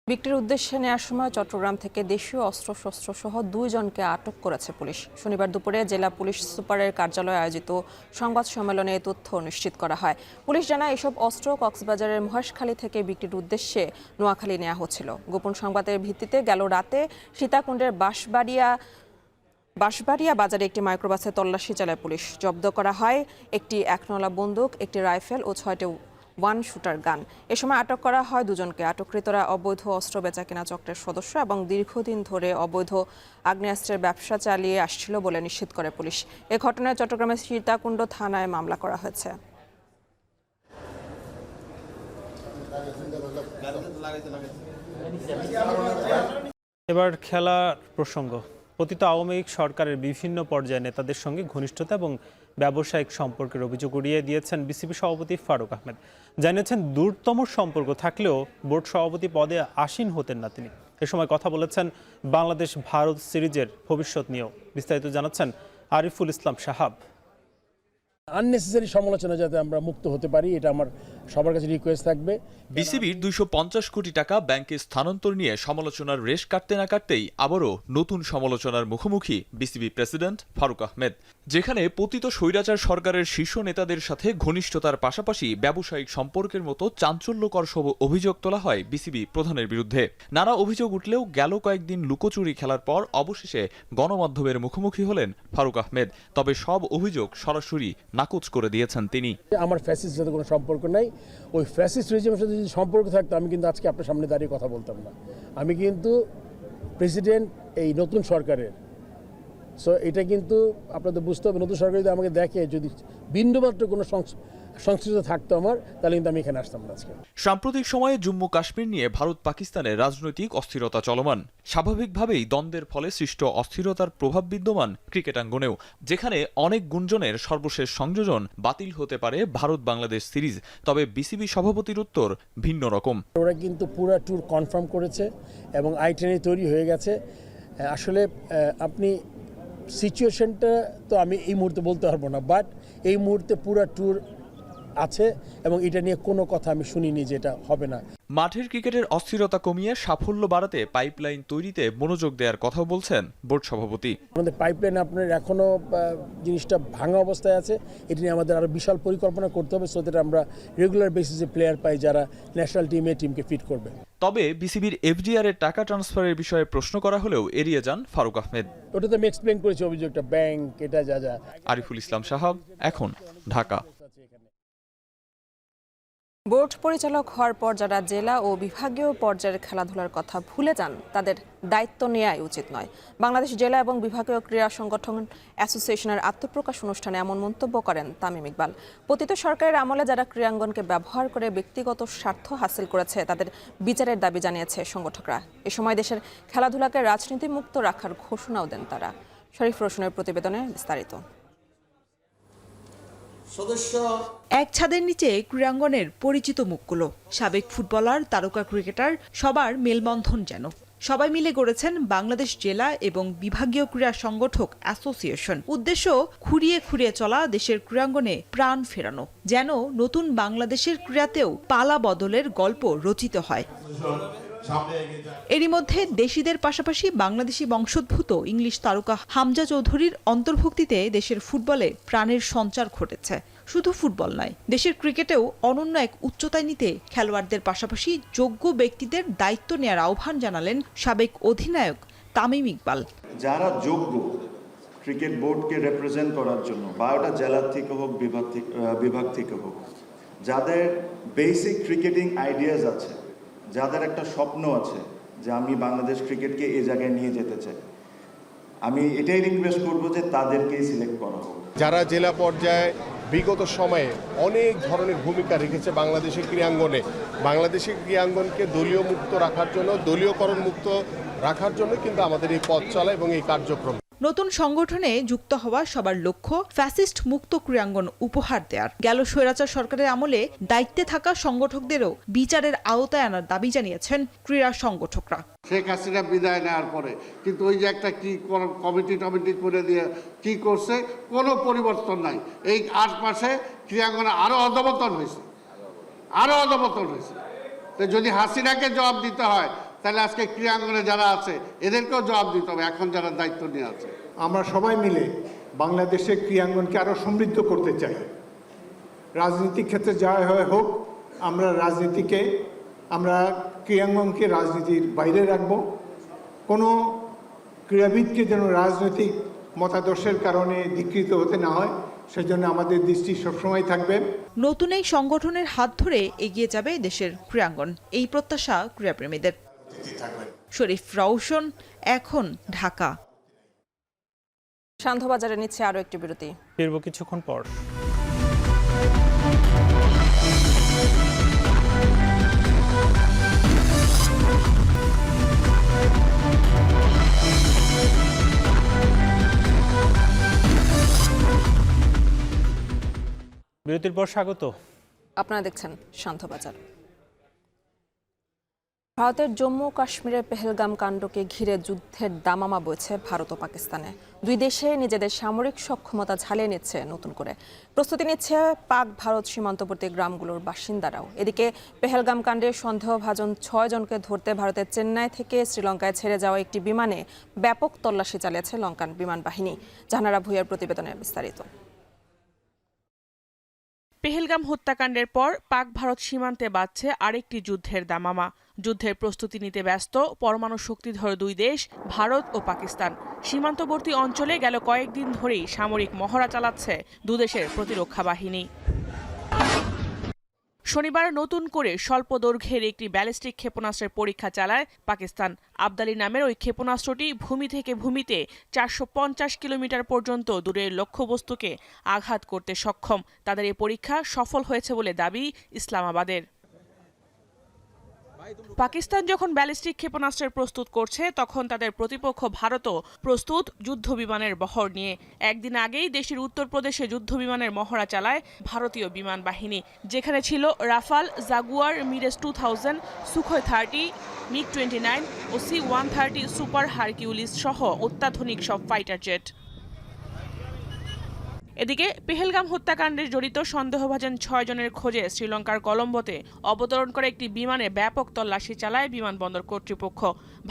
বিক্রির উদ্দেশ্যে নেওয়ার সময় চট্টগ্রাম থেকে দেশীয় অস্ত্রশস্ত্র সহ 2 জনকে আটক করেছে পুলিশ। শনিবার দুপুরে জেলা পুলিশ সুপারের কার্যালয়ে আয়োজিত সংবাদ সম্মেলনে এ তথ্য নিশ্চিত করা হয়। পুলিশ জানায়, এসব অস্ত্র কক্সবাজারের মহেশখালী থেকে বিক্রির উদ্দেশ্যে নোয়াখালী নেওয়া হচ্ছিল। গোপন সংবাদের ভিত্তিতে গেল রাতে সীতাকুণ্ডের বাঁশবাড়িয়া বাজারে একটি মাইক্রোবাসে তল্লাশি চালায় পুলিশ। জব্দ করা হয় একটি 1 নলা বন্দুক, একটি রাইফেল ও 6টি 1 শুটার গান। এ সময় আটক করা হয় 2 জনকে। আটককৃতরা অবৈধ অস্ত্র বেচাকেনা চক্রের সদস্য এবং দীর্ঘদিন ধরে অবৈধ আগ্নেয়াস্ত্রের ব্যবসা চালিয়ে আসছিল বলে নিশ্চিত করে পুলিশ। এ ঘটনায় চট্টগ্রামের সীতাকুণ্ড থানায় মামলা করা হয়েছে।
এবার খেলার প্রসঙ্গ। পতিত আওয়ামী লীগ সরকারের বিভিন্ন পর্যায়ে নেতাদের সঙ্গে ঘনিষ্ঠতা এবং ব্যবসায়িক সম্পর্কের অভিযোগ উড়িয়ে দিয়েছেন বিসিবি সভাপতি ফারুক আহমেদ। জানিয়েছেন, দূরতম সম্পর্ক থাকলেও বোর্ড সভাপতি পদে আসীন হতেন না তিনি। এ সময় কথা বলেছেন বাংলাদেশ ভারত সিরিজের ভবিষ্যৎ নিয়েও। বিস্তারিত জানাচ্ছেন আরিফুল ইসলাম সাহাব।
আননেসেসারি সমালোচনা যাতে আমরা মুক্ত হতে পারি, এটা আমার সবার কাছে রিকোয়েস্ট থাকবে।
বিসিবির 250 কোটি টাকা ব্যাংকে স্থানান্তর নিয়ে সমালোচনার রেশ কাটতে না কাটতেই আবারও নতুন সমালোচনার মুখোমুখি বিসিবি প্রেসিডেন্ট ফারুক আহমেদ, যেখানে পতিত স্বৈরাচার সরকারের শীর্ষ নেতাদের সাথে ঘনিষ্ঠতার পাশাপাশি ব্যবসায়িক সম্পর্কের মতো চাঞ্চল্যকর সব অভিযোগ তোলা হয় বিসিবি প্রধানের বিরুদ্ধে। নানা অভিযোগ উঠলেও গেল কয়েকদিন লুকোচুরি খেলার পর অবশেষে গণমাধ্যমের মুখোমুখি হলেন ফারুক আহমেদ। তবে সব অভিযোগ সরাসরি নাকচ করে দিয়েছেন তিনি।
আমার ফ্যাসিস্টের সাথে কোনো সম্পর্ক নাই, ওই ফ্যাসিস্ট রেজিমের সাথে যদি সম্পর্ক থাকতো আমি কিন্তু আজকে আপনার সামনে দাঁড়িয়ে কথা বলতাম না। আমি কিন্তু প্রেসিডেন্ট এই নতুন সরকারের। সো এটা কিন্তু আপনাদের বুঝতে হবে, নতুন সরকার যদি আমাকে দেখে যদি বিন্দুমাত্র কোনো সংশ্লিষ্ট থাকতো আমার, তাহলে কিন্তু আমি এখানে আসতাম না আজকে।
সাম্প্রতিক সময়ে জম্মু কাশ্মীর নিয়ে ভারত পাকিস্তানের রাজনৈতিক অস্থিরতা চলমান। স্বাভাবিকভাবেই দ্বন্দ্বের ফলে সৃষ্ট অস্থিরতার প্রভাব বিদ্যমান ক্রিকেটাঙ্গনেও, যেখানে অনেক গুঞ্জনের সর্বশেষ সংযোজন বাতিল হতে পারে ভারত বাংলাদেশ সিরিজ। তবে বিসিবি সভাপতির উত্তর ভিন্ন রকম।
ওরা কিন্তু পুরো ট্যুর কনফার্ম করেছে এবং আইটেনারি তৈরি হয়ে গেছে। আসলে আপনি সিচুয়েশনটা তো আমি এই মুহূর্তে বলতে পারবো না, বাট এই মুহূর্তে পুরো ট্যুর আছে এবং এটা নিয়ে কোনো কথা আমি শুনিনি যে এটা হবে না।
মাঠের ক্রিকেটের অস্থিরতা কমিয়ে সাফল্য বাড়াতে পাইপলাইন তৈরিতে মনোযোগ দেওয়ার কথা বলছেন বোর্ড সভাপতি।
আমাদের পাইপলাইন আপনার এখনো জিনিসটা ভাঙা অবস্থায় আছে, এটা নিয়ে আমাদের আরো বিশাল পরিকল্পনা করতে হবে, সো দ্যাট আমরা রেগুলার বেসিসে প্লেয়ার পাই যারা ন্যাশনাল টিমকে ফিট করবে।
তবে বিসিবির এফডিআর এর টাকা ট্রান্সফারের বিষয়ে প্রশ্ন করা হলেও এড়িয়ে যান ফারুক আহমেদ।
ওটা তো আমি এক্সপ্লেইন করেছি, অভিযোগটা ব্যাংক এটা যা।
আরিফুল ইসলাম সাহাব, এখন ঢাকা।
বোর্ড পরিচালক হওয়ার পর যারা জেলা ও বিভাগীয় পর্যায়ের খেলাধুলার কথা ভুলে যান তাদের দায়িত্ব নেওয়াই উচিত নয়। বাংলাদেশ জেলা এবং বিভাগীয় ক্রীড়া সংগঠন অ্যাসোসিয়েশনের আত্মপ্রকাশ অনুষ্ঠানে এমন মন্তব্য করেন তামিম ইকবাল। পতিত সরকারের আমলে যারা ক্রীড়াঙ্গনকে ব্যবহার করে ব্যক্তিগত স্বার্থ হাসিল করেছে তাদের বিচারের দাবি জানিয়েছে সংগঠকরা। এ সময় দেশের খেলাধুলাকে রাজনীতিমুক্ত রাখার ঘোষণাও দেন তারা। শরীফ রোশনের প্রতিবেদনে বিস্তারিত।
এক ছাদের নিচে ক্রীড়াঙ্গনের পরিচিত মুখগুলো, সাবেক ফুটবলার, তারকা ক্রিকেটার, সবার মেলবন্ধন যেন। সবাই মিলে গড়েছেন বাংলাদেশ জেলা এবং বিভাগীয় ক্রীড়া সংগঠক অ্যাসোসিয়েশন। উদ্দেশ্য খুঁড়িয়ে খুঁড়িয়ে চলা দেশের ক্রীড়াঙ্গনে প্রাণ ফেরানো, যেন নতুন বাংলাদেশের ক্রীড়াতেও পালা বদলের গল্প রচিত হয়। এরই মধ্যে দেশিদের পাশাপাশি বাংলাদেশি বংশোদ্ভূত ইংলিশ তারকা হামজা চৌধুরীর অন্তর্ভুক্তিতে দেশের ফুটবলে প্রাণের সঞ্চার ঘটেছে। শুধু ফুটবল নয়, দেশের ক্রিকেটেও অনন্য এক উচ্চতায় নিতে খেলোয়াড়দের পাশাপাশি যোগ্য ব্যক্তিদের দায়িত্ব নেওয়ার আহ্বান জানালেন সাবেক অধিনায়ক তামিম ইকবাল।
যারা যোগ্য ক্রিকেট বোর্ডকে রিপ্রেজেন্ট করার জন্য, বা ওটা জেলা থেকে হোক বিভাগ থেকে হোক, যাদের বেসিক ক্রিকেটিং আইডিয়াস আছে, যাদের একটা স্বপ্ন আছে যে আমি বাংলাদেশ ক্রিকেটকে এই জায়গায় নিয়ে যেতে চাই, আমি এটাই রিকোয়েস্ট করবো যে তাদেরকেই সিলেক্ট করা হোক।
যারা জেলা পর্যায়ে বিগত সময়ে অনেক ধরনের ভূমিকা রেখেছে বাংলাদেশের ক্রীড়াঙ্গনে, বাংলাদেশের ক্রীড়াঙ্গনকে দলীয় মুক্ত রাখার জন্য, দলীয়করণ মুক্ত রাখার জন্য কিন্তু আমাদের এই পথ চলা এবং এই কার্যক্রম।
নতুন সংগঠনে যুক্ত হওয়া সবার লক্ষ্য ফ্যাসিস্ট মুক্ত ক্রীড়াঙ্গন উপহার দেওয়ার। গেল স্বৈরাচার সরকারের আমলে দায়িত্বে থাকা সংগঠকদেরও বিচারের আওতায় আনার দাবি জানিয়েছেন ক্রীড়া সংগঠকরা।
শেখ হাসিনা বিদায় নেওয়ার পরে কিন্তু ওই যে একটা কি কমিটি করে দিয়ে কি করছে, কোনো পরিবর্তন নাই। এই 8 মাসে ক্রীড়াঙ্গনে আরো অধপতন হয়েছে। তো যদি হাসিনাকে জবাব দিতে হয়, তাহলে আজকে ক্রীড়াঙ্গনে যারা আছে এদেরকেও জবাব দিতে হবে, এখন যারা দায়িত্ব নিয়ে আছে।
আমরা সবাই মিলে বাংলাদেশের ক্রীড়াঙ্গনকে আরও সমৃদ্ধ করতে চাই। রাজনীতিক ক্ষেত্রে যা হয় হোক, আমরা ক্রীড়াঙ্গনকে রাজনীতির বাইরে রাখব। কোনো ক্রীড়াবিদকে যেন রাজনৈতিক মতাদর্শের কারণে ধিকৃত হতে না হয়, সেজন্য আমাদের দৃষ্টি সবসময় থাকবে।
নতুন এই সংগঠনের হাত ধরে এগিয়ে যাবে দেশের ক্রীড়াঙ্গন, এই প্রত্যাশা ক্রীড়াপ্রেমীদের। শরীফ রওশন, এখন ঢাকা।
সান্ধ্যবাজারে নিচ্ছে আরো একটি বিরতি,
ফিরবো কিছুক্ষণ পর। বিরতির পর স্বাগত।
আপনারা দেখছেন সান্ধ্যবাজার। ভারতের জম্মু কাশ্মীরে পেহেলগাম কাণ্ডকে ঘিরে যুদ্ধের দামামা বইছে ভারত ও পাকিস্তানে। দুই দেশে নিজেদের সামরিক সক্ষমতা ঝালিয়ে নিচ্ছে নতুন করে। প্রস্তুতি নিচ্ছে পাক ভারত সীমান্তবর্তী গ্রামগুলোর বাসিন্দারাও। এদিকে পেহেলগাম কাণ্ডে সন্দেহভাজন 6 জনকে ধরতে ভারতের চেন্নাই থেকে শ্রীলঙ্কায় ছেড়ে যাওয়া একটি বিমানে ব্যাপক তল্লাশি চালিয়েছে লঙ্কান বিমান বাহিনী। জাহানারা ভুঁইয়ার প্রতিবেদনে বিস্তারিত।
পেহেলগাম হত্যাকাণ্ডের পর পাক ভারত সীমান্তে বাজছে আরেকটি যুদ্ধের দামামা। যুদ্ধের প্রস্তুতি নিতে ব্যস্ত পরমাণু শক্তিধর দুই দেশ ভারত ও পাকিস্তান। সীমান্তবর্তী অঞ্চলে গেল কয়েকদিন ধরেই সামরিক মহড়া চালাচ্ছে দুদেশের প্রতিরক্ষা বাহিনী। শনিবার নতুন করে স্বল্প দৈর্ঘ্যের একটি ব্যালিস্টিক ক্ষেপণাস্ত্রের পরীক্ষা চালায় পাকিস্তান। আবদালি নামের ওই ক্ষেপণাস্ত্রটি ভূমি থেকে ভূমিতে 450 কিলোমিটার পর্যন্ত দূরের লক্ষ্যবস্তুকে আঘাত করতে সক্ষম। তাদের এই পরীক্ষা সফল হয়েছে বলে দাবি ইসলামাবাদের। পাকিস্তান যখন ব্যালিস্টিক ক্ষেপণাস্ত্রের প্রস্তুত করছে, তখন তাদের প্রতিপক্ষ ভারতও প্রস্তুত যুদ্ধ বিমানের বহর নিয়ে। একদিন আগেই দেশের উত্তরপ্রদেশে যুদ্ধ বিমানের মহড়া চালায় ভারতীয় বিমান বাহিনী, যেখানে ছিল রাফাল, জাগুয়ার, মিরেজ 2000, সুখয় 30, মিগ 29 ও C-130 সুপার হারকিউলিস সহ অত্যাধুনিক সব ফাইটার জেট। এদিকে পেহেলগাম হত্যাকাণ্ডে জড়িত সন্দেহভাজন 6 জনের খোঁজে শ্রীলঙ্কার কলম্বোতে অবতরণ করে একটি বিমানে ব্যাপক তল্লাশি চালায় বিমানবন্দর কর্তৃপক্ষ।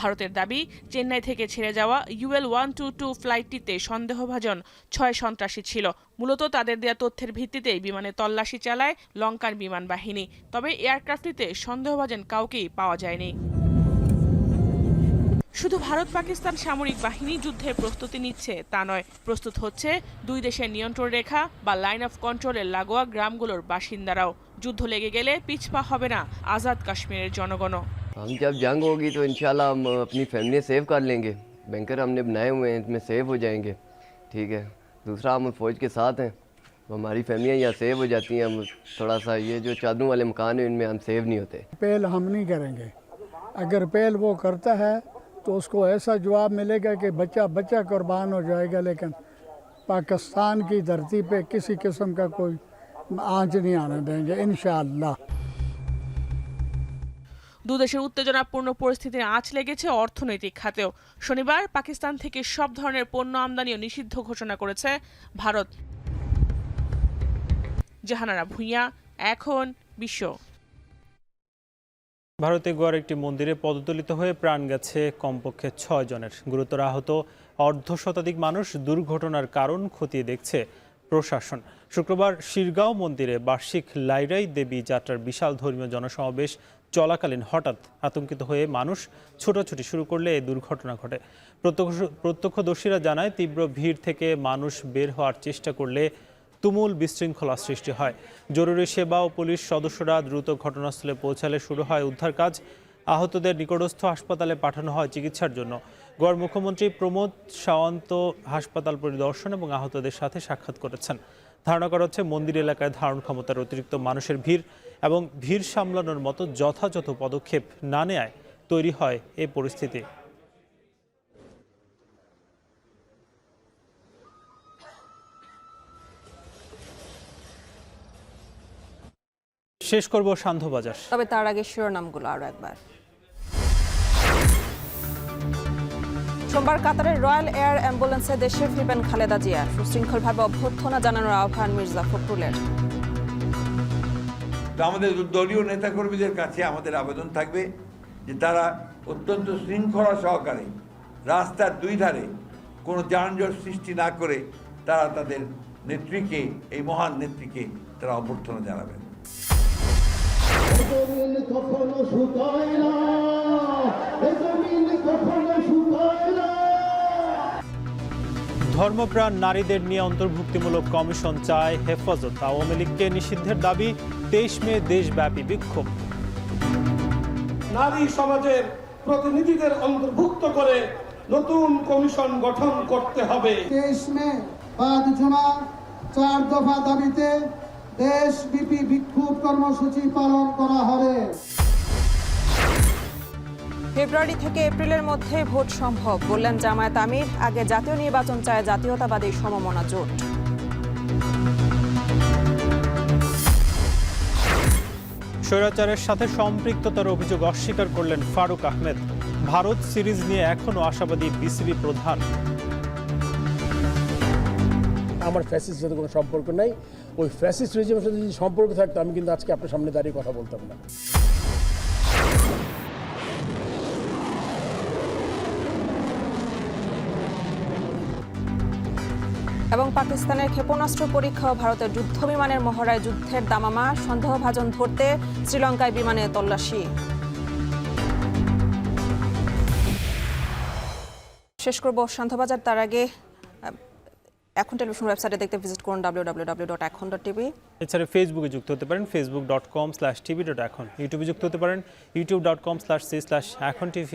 ভারতের দাবি, চেন্নাই থেকে ছেড়ে যাওয়া UL-122 ফ্লাইটটিতে সন্দেহভাজন 6 সন্ত্রাসী ছিল। মূলত তাদের দেয়া তথ্যের ভিত্তিতেই বিমানে তল্লাশি চালায় লঙ্কান বিমান বাহিনী। তবে এয়ারক্রাফটটিতে সন্দেহভাজন কাউকেই পাওয়া যায়নি। শুধু ভারত পাকিস্তান সামরিক বাহিনী যুদ্ধের প্রস্তুতি নিচ্ছে তা নয়, প্রস্তুত হচ্ছে দুই দেশের নিয়ন্ত্রণ রেখা বা লাইন অফ কন্ট্রোলের লাগোয়া গ্রামগুলোর বাসিন্দারাও। যুদ্ধ লেগে গেলে পিছপা হবে না আজাদ কাশ্মীরের জনগণও।
हम जब जंग होगी तो इंशाल्लाह हम अपनी फैमिली सेव कर लेंगे। बैंकर हमने बनाए हुए हैं, इसमें सेव हो जाएंगे। ठीक है, दूसरा हम फौज के साथ हैं, हमारी फैमिलियाँ यहाँ सेव हो जाती हैं। हम थोड़ा सा ये जो चादरों वाले मकान हैं इनमें हम सेव नहीं होते।
पहल हम नहीं करेंगे। अगर पहल वो करता है तो उसको ऐसा जवाब मिलेगा कि बच्चा बच्चा कुर्बान हो जाएगा। लेकिन पाकिस्तान की धरती पे किसी किस्म का कोई आंच नहीं आने देंगे इंशाअल्लाह।
দুদেশের উত্তেজনাপূর্ণ পরিস্থিতির আঁচ লেগেছে অর্থনৈতিক খাতেও। শনিবার পাকিস্তান থেকে সব ধরনের পণ্য আমদানিও নিষিদ্ধ ঘোষণা করেছে ভারত। জাহানারা ভুঁইয়া, এখন বিশ্ব।
ভারতে গোয়ার একটি মন্দিরে পদদলিত হয়ে প্রাণ গেছে কমপক্ষে 6 জনের। গুরুতর আহত অর্ধশতাধিক মানুষ। দুর্ঘটনার কারণ খতিয়ে দেখছে প্রশাসন। শুক্রবার শিরগাঁও মন্দিরে বার্ষিক লাইরাই দেবী যাত্রার বিশাল ধর্মীয় জনসমাবেশ চলাকালীন হঠাৎ আতঙ্কিত হয়ে মানুষ ছোটাছুটি শুরু করলে এই দুর্ঘটনা ঘটে। প্রত্যক্ষদর্শীরা জানায়, তীব্র ভিড় থেকে মানুষ বের হওয়ার চেষ্টা করলে তুমুল বিশৃঙ্খলা সৃষ্টি হয়। জরুরি সেবা ও পুলিশ সদস্যরা দ্রুত ঘটনাস্থলে পৌঁছালে শুরু হয় উদ্ধার কাজ। আহতদের নিকটস্থ হাসপাতালে পাঠানো হয় চিকিৎসার জন্য। গোয়ার মুখ্যমন্ত্রী প্রমোদ সাওয়ান্ত হাসপাতাল পরিদর্শন এবং আহতদের সাথে সাক্ষাৎ করেছেন। ধারণা করা হচ্ছে, মন্দির এলাকায় ধারণ ক্ষমতার অতিরিক্ত মানুষের ভিড় এবং ভিড় সামলানোর মতো যথাযথ পদক্ষেপ না নেয়ায় তৈরি হয় এই পরিস্থিতি। শেষ করব সান্ধ্যবাজার,
তবে তার আগে শিরোনামগুলো আরো একবার। সোমবার কাতারের রয়্যাল এয়ার অ্যাম্বুলেন্সে দেশে ফিরবেন খালেদা জিয়া। সুশৃঙ্খলভাবে অভ্যর্থনা জানানোর আহ্বান মির্জা ফখরুলের।
আমাদের দলীয় নেতাকর্মীদের কাছে আমাদের আবেদন থাকবে যে তারা অত্যন্ত শৃঙ্খলা সহকারে রাস্তার দুই ধারে কোনো যানজট সৃষ্টি না করে তারা তাদের নেত্রীকে, এই মহান নেত্রীকে তারা অভ্যর্থনা জানাবেন।
ধর্মপ্রাণ নারীদের নিয়ে অন্তর্ভুক্তিমূলক কমিশন চায় হেফাজত। আওয়ামী লীগকে নিষিদ্ধের দাবি। 23 মে দেশব্যাপী বিক্ষোভ।
নারী সমাজের প্রতিনিধিদের অন্তর্ভুক্ত করে নতুন কমিশন গঠন করতে হবে।
23 মে বাদ জমা 4 দফা দাবিতে দেশব্যাপী বিক্ষোভ কর্মসূচি পালন করা হবে।
ফেব্রুয়ারি থেকে এপ্রিলের মধ্যে ভোট সম্ভব বললেন জামায়াত আমির। আগে জাতীয় নির্বাচন চায় জাতীয়তাবাদী সমমনা জোট।
স্বৈরাচারের সাথে সম্পৃক্ততার অভিযোগ অস্বীকার করলেন ফারুক আহমেদ। ভারত সিরিজ নিয়ে এখনও আশাবাদী বিসিবি প্রধান।
আমার ফ্যাসিস্টের সাথে কোনো সম্পর্ক নাই, ওই ফ্যাসিস্ট রেজিমের সাথে যদি সম্পর্ক থাকতো আমি কিন্তু আজকে আপনার সামনে দাঁড়িয়ে কথা বলতাম না।
এবং পাকিস্তানের ক্ষেপণাস্ত্র পরীক্ষা ও ভারতের যুদ্ধ বিমানের মহড়ায় যুদ্ধের দামামা, সন্দেহভাজন ধরতে শ্রীলঙ্কায় বিমানে তল্লাশি। শেষ করব শান্তবাজার, তার আগে এখন টেলিভিশন ওয়েবসাইটে দেখতে ভিজিট করুন www.ekhon.tv।
এছাড়া ফেসবুকে যুক্ত হতে পারেন facebook.com/tv.ekhon। ইউটিউবে যুক্ত হতে পারেন youtube.com/c/ekhon tv।